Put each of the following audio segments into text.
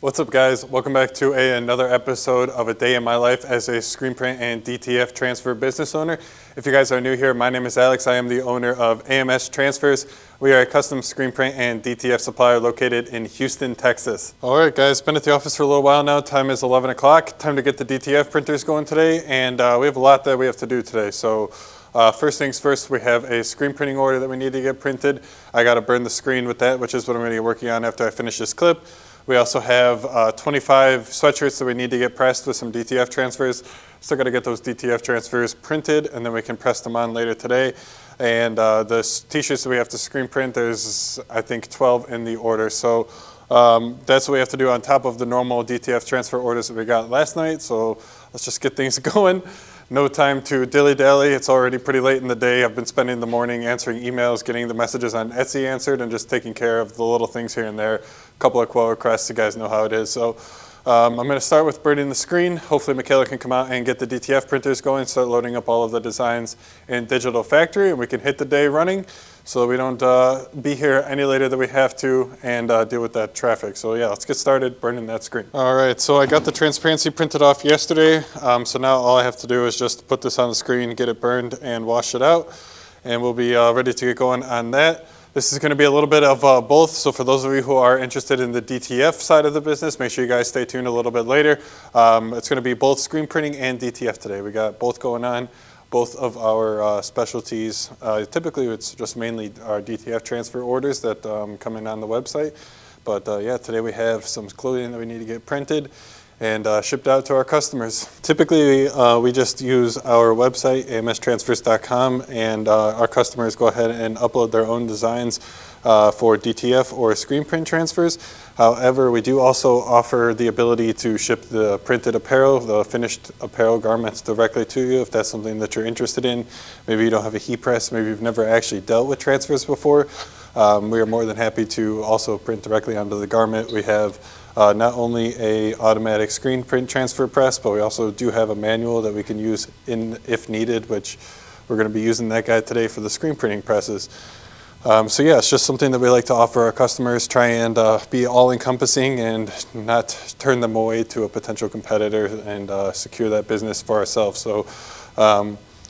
What's up, guys? Welcome back to another episode of A Day in My Life as a screen print and DTF transfer business owner. If you guys are new here, my name is Alex. I am the owner of AMS Transfers. We are a custom screen print and DTF supplier located in Houston, Texas. All right, guys, been at the office for a little while now. Time is 11 o'clock. Time to get the DTF printers going today, and we have a lot that we have to do today. So first things first, we have a screen printing order that we need to get printed. I got to burn the screen with that, which is what I'm going to be working on after I finish this clip. We also have 25 sweatshirts that we need to get pressed with some DTF transfers. Still got to get those DTF transfers printed, and then we can press them on later today. And the t-shirts that we have to screen print, there's, I think, 12 in the order. So that's what we have to do on top of the normal DTF transfer orders that we got last night. So let's just get things going. No time to dilly-dally. It's already pretty late in the day. I've been spending the morning answering emails, getting the messages on Etsy answered, and just taking care of the little things here and there. A couple of quote requests, you guys know how it is. So I'm going to start with burning the screen. Hopefully Michaela can come out and get the DTF printers going, start loading up all of the designs in Digital Factory, and we can hit the day running so that we don't be here any later than we have to and deal with that traffic. So yeah, let's get started burning that screen. All right, so I got the transparency printed off yesterday. So now all I have to do is just put this on the screen, get it burned, and wash it out. And we'll be ready to get going on that. This is going to be a little bit of both, so for those of you who are interested in the DTF side of the business, make sure you guys stay tuned a little bit later. It's going to be both screen printing and DTF today. We got both going on, both of our specialties. Typically it's just mainly our DTF transfer orders that come in on the website. But yeah, today we have some clothing that we need to get printed and shipped out to our customers. Typically, we just use our website, amstransfers.com, and our customers go ahead and upload their own designs for DTF or screen print transfers. However, we do also offer the ability to ship the printed apparel, the finished apparel garments directly to you if that's something that you're interested in. Maybe you don't have a heat press, maybe you've never actually dealt with transfers before. We are more than happy to also print directly onto the garment. We have not only a automatic screen print transfer press, but we also do have a manual that we can use if needed, which we're going to be using that guy today for the screen printing presses. So yeah, it's just something that we like to offer our customers, try and be all-encompassing and not turn them away to a potential competitor and secure that business for ourselves. So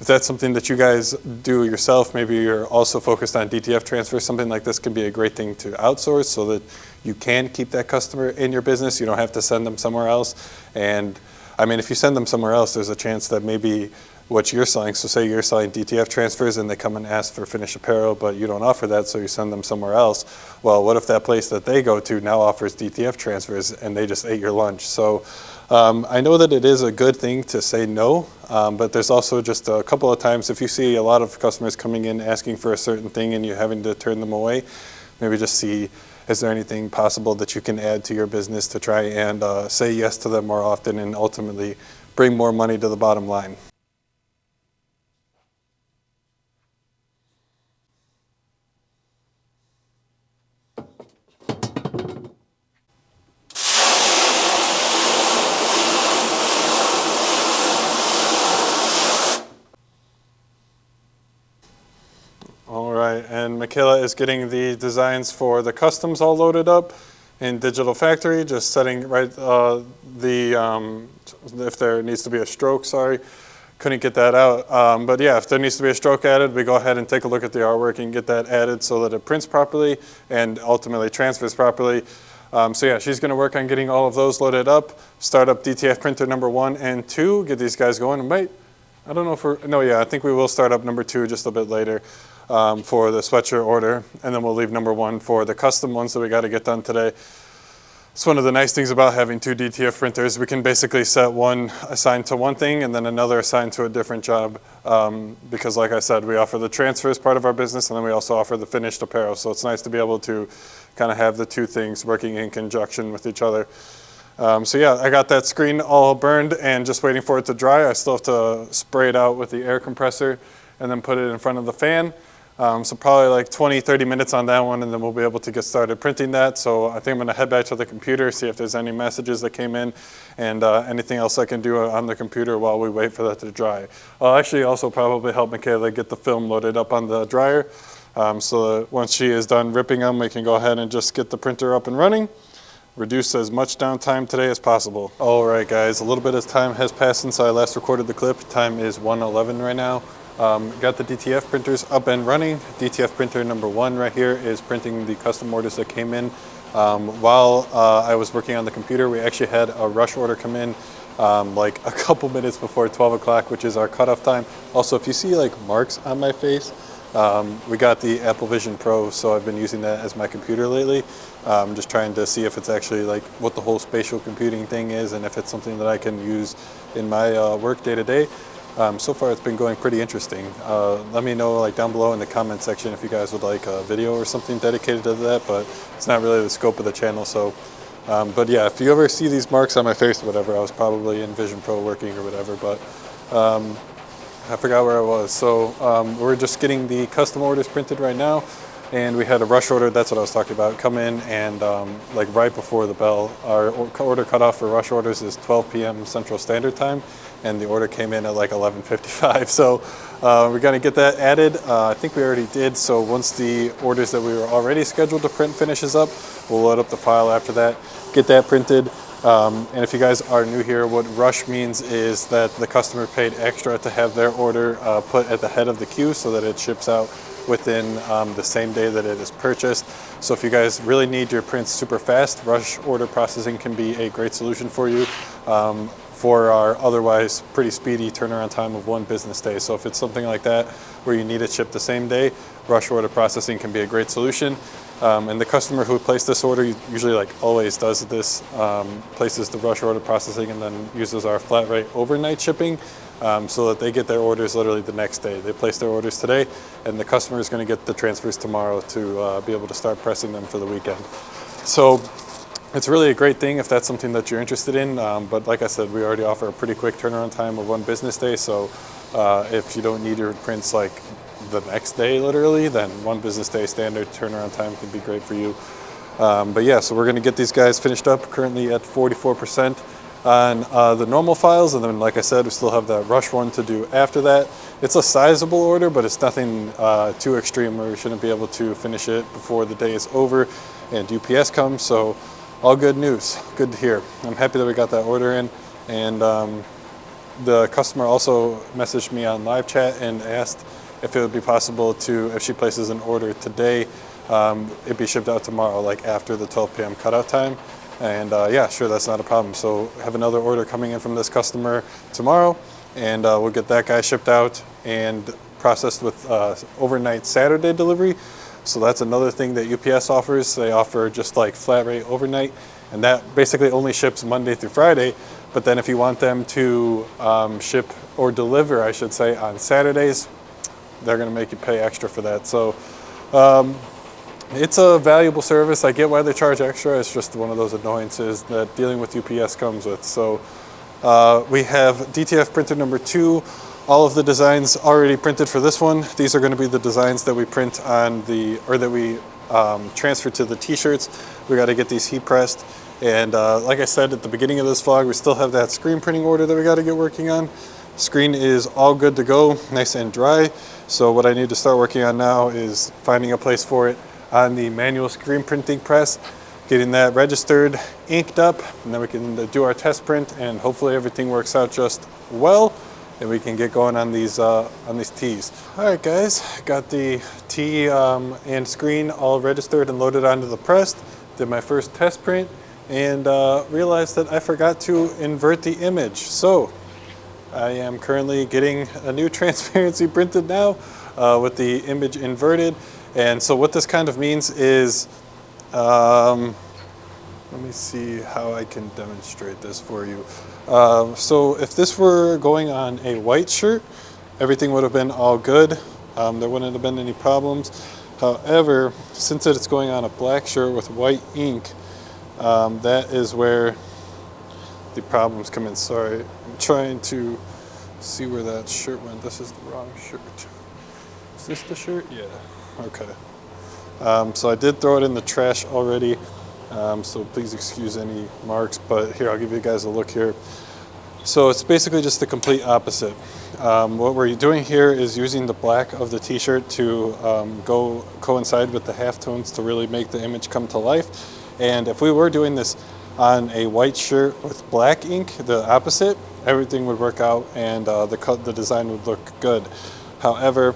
if that's something that you guys do yourself, maybe you're also focused on DTF transfers, something like this can be a great thing to outsource so that you can keep that customer in your business. You don't have to send them somewhere else. And I mean, if you send them somewhere else, there's a chance that maybe what you're selling, so say you're selling DTF transfers and they come and ask for finished apparel, but you don't offer that, so you send them somewhere else. Well, what if that place that they go to now offers DTF transfers and they just ate your lunch? So I know that it is a good thing to say no, but there's also just a couple of times if you see a lot of customers coming in asking for a certain thing and you having to turn them away, maybe just see, is there anything possible that you can add to your business to try and say yes to them more often and ultimately bring more money to the bottom line? All right, and Michaela is getting the designs for the customs all loaded up in Digital Factory, just setting right if there needs to be a stroke, sorry, couldn't get that out. But yeah, if there needs to be a stroke added, we go ahead and take a look at the artwork and get that added so that it prints properly and ultimately transfers properly. So yeah, she's gonna work on getting all of those loaded up, start up DTF printer number 1 and 2, get these guys going. And I don't know if I think we will start up number 2 just a bit later. For the sweatshirt order, and then we'll leave number 1 for the custom ones that we got to get done today. It's one of the nice things about having 2 DTF printers. We can basically set one assigned to one thing and then another assigned to a different job because like I said, we offer the transfers part of our business and then we also offer the finished apparel. So it's nice to be able to kind of have the 2 things working in conjunction with each other. So yeah, I got that screen all burned and just waiting for it to dry. I still have to spray it out with the air compressor and then put it in front of the fan. So probably like 20-30 minutes on that one, and then we'll be able to get started printing that. So I think I'm going to head back to the computer, see if there's any messages that came in and anything else I can do on the computer while we wait for that to dry. I'll actually also probably help Michaela get the film loaded up on the dryer so that once she is done ripping them, we can go ahead and just get the printer up and running. reduce as much downtime today as possible. All right, guys, a little bit of time has passed since I last recorded the clip. Time is 1:11 right now. Got the DTF printers up and running. DTF printer number 1 right here is printing the custom orders that came in. While I was working on the computer, we actually had a rush order come in like a couple minutes before 12 o'clock, which is our cutoff time. Also, if you see like marks on my face, we got the Apple Vision Pro, so I've been using that as my computer lately. Just trying to see if it's actually like what the whole spatial computing thing is and if it's something that I can use in my work day to day. So far it's been going pretty interesting. Let me know like down below in the comment section if you guys would like a video or something dedicated to that, but it's not really the scope of the channel. So, but yeah, if you ever see these marks on my face or whatever, I was probably in Vision Pro working or whatever, but I forgot where I was. So we're just getting the custom orders printed right now, and we had a rush order, that's what I was talking about, come in, and like right before the bell. Our order cutoff for rush orders is 12 p.m. Central Standard Time, and the order came in at like 11:55. So we're gonna get that added. I think we already did, so once the orders that we were already scheduled to print finishes up, we'll load up the file after that, get that printed. And if you guys are new here, what rush means is that the customer paid extra to have their order put at the head of the queue so that it ships out within the same day that it is purchased. So if you guys really need your prints super fast, rush order processing can be a great solution for you for our otherwise pretty speedy turnaround time of 1 business day. So if it's something like that where you need it shipped the same day, rush order processing can be a great solution. And the customer who placed this order usually like always does this, places the rush order processing and then uses our flat rate overnight shipping so that they get their orders literally the next day. They place their orders today and the customer is going to get the transfers tomorrow to be able to start pressing them for the weekend. So it's really a great thing if that's something that you're interested in. But like I said, we already offer a pretty quick turnaround time of 1 business day. So if you don't need your prints like the next day literally, then 1 business day standard turnaround time can be great for you. But yeah, so we're going to get these guys finished up, currently at 44% on the normal files, and then like I said, we still have that rush one to do after that. It's a sizable order, but it's nothing too extreme where we shouldn't be able to finish it before the day is over and UPS comes. So all good news, good to hear. I'm happy that we got that order in, and the customer also messaged me on live chat and asked if it would be possible to, if she places an order today, it'd be shipped out tomorrow, like after the 12 p.m. cutout time. And yeah, sure, that's not a problem. So have another order coming in from this customer tomorrow, and we'll get that guy shipped out and processed with overnight Saturday delivery. So that's another thing that UPS offers. They offer just like flat rate overnight, and that basically only ships Monday through Friday. But then if you want them to ship or deliver, I should say, on Saturdays, they're going to make you pay extra for that. So it's a valuable service. I get why they charge extra. It's just one of those annoyances that dealing with UPS comes with. So we have DTF printer number 2. All of the designs already printed for this one. These are going to be the designs that we print on the, or that we transfer to the t-shirts. We got to get these heat pressed. And like I said at the beginning of this vlog, we still have that screen printing order that we got to get working on. Screen is all good to go, nice and dry. So what I need to start working on now is finding a place for it on the manual screen printing press, getting that registered, inked up, and then we can do our test print, and hopefully everything works out just well, and we can get going on these tees. All right, guys, got the tee and screen all registered and loaded onto the press. Did my first test print and realized that I forgot to invert the image. So I am currently getting a new transparency printed now with the image inverted. And so what this kind of means is, let me see how I can demonstrate this for you. So if this were going on a white shirt, everything would have been all good. There wouldn't have been any problems. However, since it's going on a black shirt with white ink, that is where the problems come in. Sorry, I'm trying to see where that shirt went. This is the wrong shirt. Is this the shirt? Yeah, okay. So I did throw it in the trash already, so please excuse any marks, but here, I'll give you guys a look here. So it's basically just the complete opposite. What we're doing here is using the black of the t-shirt to go coincide with the halftones to really make the image come to life. And if we were doing this on a white shirt with black ink, the opposite, everything would work out and the design would look good. However,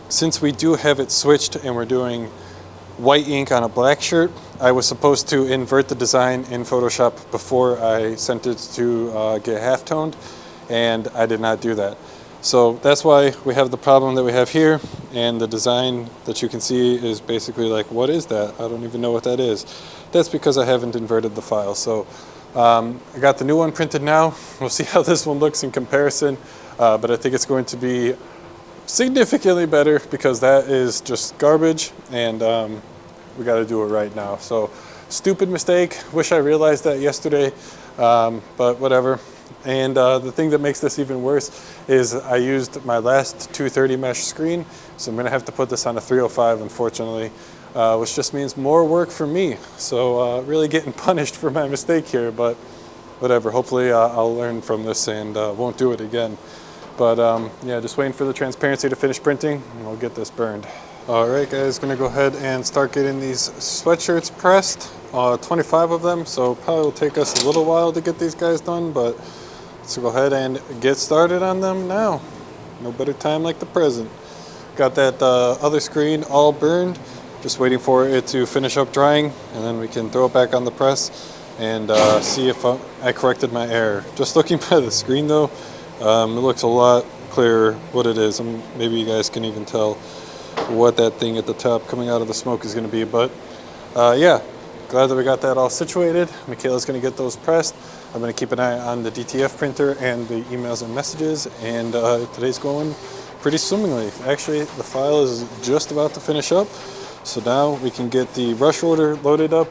since we do have it switched and we're doing white ink on a black shirt, I was supposed to invert the design in Photoshop before I sent it to get half-toned, and I did not do that. So that's why we have the problem that we have here, and the design that you can see is basically like, what is that? I don't even know what that is. That's because I haven't inverted the file. So I got the new one printed now. We'll see how this one looks in comparison, but I think it's going to be significantly better because that is just garbage, and we got to do it right now. So stupid mistake. Wish I realized that yesterday, but whatever. And the thing that makes this even worse is I used my last 230 mesh screen, so I'm going to have to put this on a 305, unfortunately, which just means more work for me. So really getting punished for my mistake here, but whatever. Hopefully I'll learn from this and won't do it again. But yeah, just waiting for the transparency to finish printing, and we'll get this burned. All right, guys, going to go ahead and start getting these sweatshirts pressed. 25 of them, so probably will take us a little while to get these guys done, but let's go ahead and get started on them now. No better time like the present. Got that other screen all burned, just waiting for it to finish up drying, and then we can throw it back on the press and see if I corrected my error. Just looking by the screen though, it looks a lot clearer what it is. Maybe you guys can even tell what that thing at the top coming out of the smoke is going to be, but yeah, glad that we got that all situated. Michaela's going to get those pressed. I'm going to keep an eye on the DTF printer and the emails and messages, and today's going pretty swimmingly. Actually, the file is just about to finish up, so now we can get the rush order loaded up,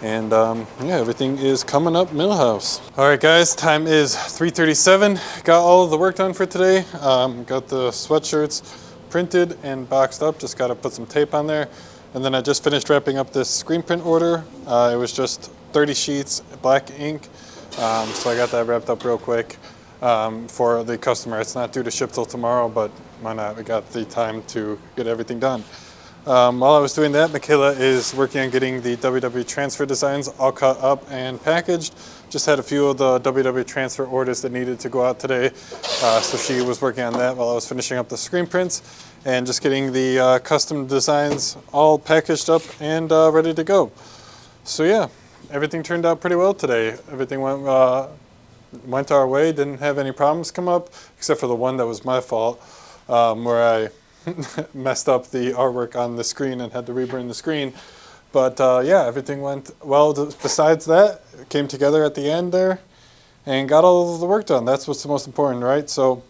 and yeah, everything is coming up Millhouse. All right, guys, time is 3:37. Got all of the work done for today. Got the sweatshirts printed and boxed up. Just got to put some tape on there. And then I just finished wrapping up this screen print order. It was just 30 sheets, black ink. So I got that wrapped up real quick for the customer. It's not due to ship till tomorrow, but why not? We got the time to get everything done. While I was doing that, Michaela is working on getting the WW transfer designs all cut up and packaged. Just had a few of the WW transfer orders that needed to go out today. So she was working on that while I was finishing up the screen prints and just getting the custom designs all packaged up and ready to go. So yeah, everything turned out pretty well today. Everything went our way, didn't have any problems come up, except for the one that was my fault, where I messed up the artwork on the screen and had to reburn the screen. But yeah, everything went well. Besides that, it came together at the end there and got all of the work done. That's what's the most important, right? So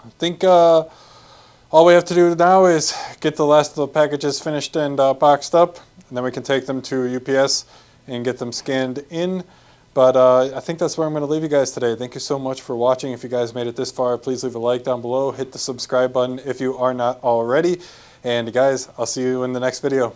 I think all we have to do now is get the last of the packages finished and boxed up, and then we can take them to UPS and get them scanned in. But I think that's where I'm going to leave you guys today. Thank you so much for watching. If you guys made it this far, please leave a like down below. Hit the subscribe button if you are not already. And guys, I'll see you in the next video.